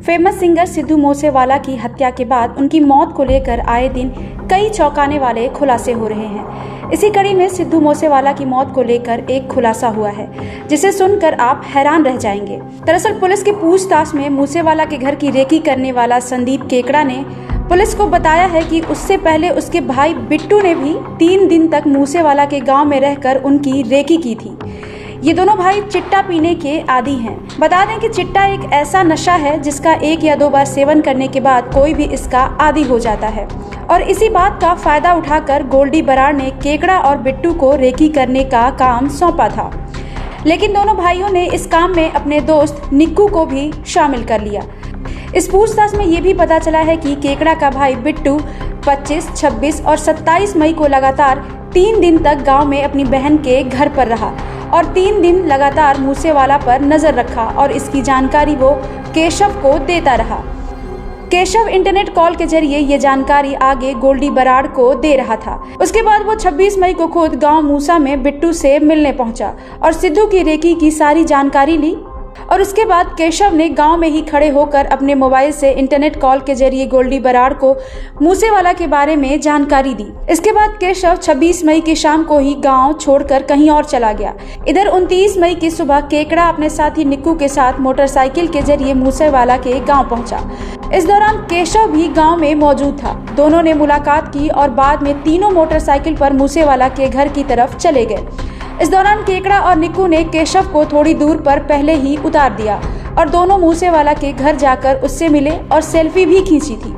Famous singer Sidhu Moosewala की हत्या के बाद उनकी मौत को लेकर आए दिन कई चौंकाने वाले खुलासे हो रहे हैं। इसी कड़ी में सिद्धू मूसेवाला की मौत को लेकर एक खुलासा हुआ है जिसे सुनकर आप हैरान रह जाएंगे। दरअसल पुलिस की पूछताछ में मूसेवाला के घर की रेकी करने वाला संदीप केकड़ा ने पुलिस को बताया है कि उससे पहले उसके भाई बिट्टू ने भी 3 दिन तक मूसेवाला के गांव में रहकर उनकी रेकी की थी। ये दोनों भाई चिट्टा पीने के आदी हैं। बता दें कि चिट्टा एक ऐसा नशा है जिसका 1 या 2 बार सेवन करने के बाद कोई भी इसका आदी हो जाता है और इसी बात का फायदा उठाकर गोल्डी बराड़ ने केकड़ा और बिट्टू को रेकी करने का काम सौंपा था। लेकिन दोनों भाइयों ने इस काम में अपने दोस्त निक्कू को भी शामिल कर लिया। इस पूछताछ में ये भी पता चला है कि केकड़ा का भाई बिट्टू 25, 26 और 27 मई को लगातार 3 दिन तक गांव में अपनी बहन के घर पर रहा और 3 दिन लगातार मूसेवाला पर नजर रखा और इसकी जानकारी वो केशव को देता रहा। केशव इंटरनेट कॉल के जरिए ये जानकारी आगे गोल्डी बराड़ को दे रहा था। उसके बाद वो 26 मई को खुद गांव मूसा में बिट्टू से मिलने पहुंचा और सिद्धू की रेकी की सारी जानकारी ली और उसके बाद केशव ने गांव में ही खड़े होकर अपने मोबाइल से इंटरनेट कॉल के जरिए गोल्डी बराड़ को मूसेवाला के बारे में जानकारी दी। इसके बाद केशव 26 मई की शाम को ही गांव छोड़कर कहीं और चला गया। इधर 29 मई की सुबह केकड़ा अपने साथी निक्कू के साथ मोटरसाइकिल के जरिए मूसेवाला के गाँव पहुँचा। इस दौरान केशव भी गाँव में मौजूद था। दोनों ने मुलाकात की और बाद में तीनों मोटरसाइकिल पर मूसेवाला के घर की तरफ चले गए। इस दौरान केकड़ा और निक्कू ने केशव को थोड़ी दूर पर पहले ही उतार दिया और दोनों मूसेवाला के घर जाकर उससे मिले और सेल्फी भी खींची थी।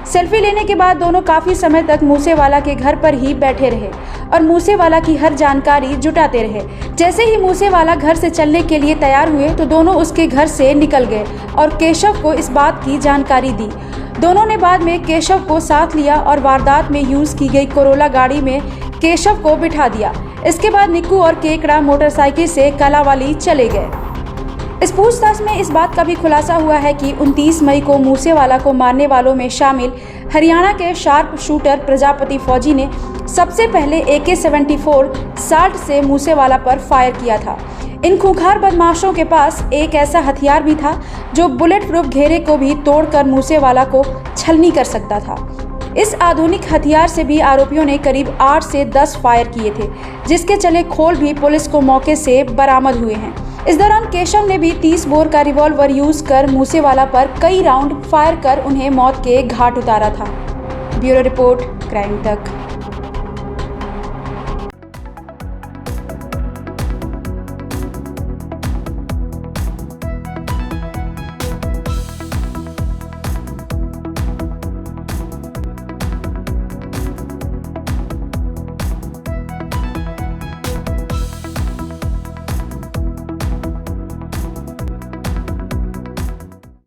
सेल्फी लेने के बाद दोनों काफी समय तक मूसेवाला के घर पर ही बैठे रहे और मूसेवाला की हर जानकारी जुटाते रहे। जैसे ही मूसेवाला घर से चलने के लिए तैयार हुए तो दोनों उसके घर से निकल गए और केशव को इस बात की जानकारी दी। दोनों ने बाद में केशव को साथ लिया और वारदात में यूज की गई कोरोला गाड़ी में केशव को बिठा दिया। इसके बाद निक्कू और केकड़ा मोटरसाइकिल से कलावाली चले गए। इस पूछताछ में इस बात का भी खुलासा हुआ है कि 29 मई को मूसेवाला को मारने वालों में शामिल हरियाणा के शार्प शूटर प्रजापति फौजी ने सबसे पहले AK-74 साल्ट से मूसेवाला पर फायर किया था। इन खूंखार बदमाशों के पास एक ऐसा हथियार भी था जो बुलेट प्रूफ घेरे को भी तोड़कर मूसेवाला को छलनी कर सकता था। इस आधुनिक हथियार से भी आरोपियों ने करीब 8 से 10 फायर किए थे, जिसके चले खोल भी पुलिस को मौके से बरामद हुए हैं। इस दौरान केशव ने भी 30 बोर का रिवॉल्वर यूज कर मूसेवाला पर कई राउंड फायर कर उन्हें मौत के घाट उतारा था। ब्यूरो रिपोर्ट, क्राइम तक।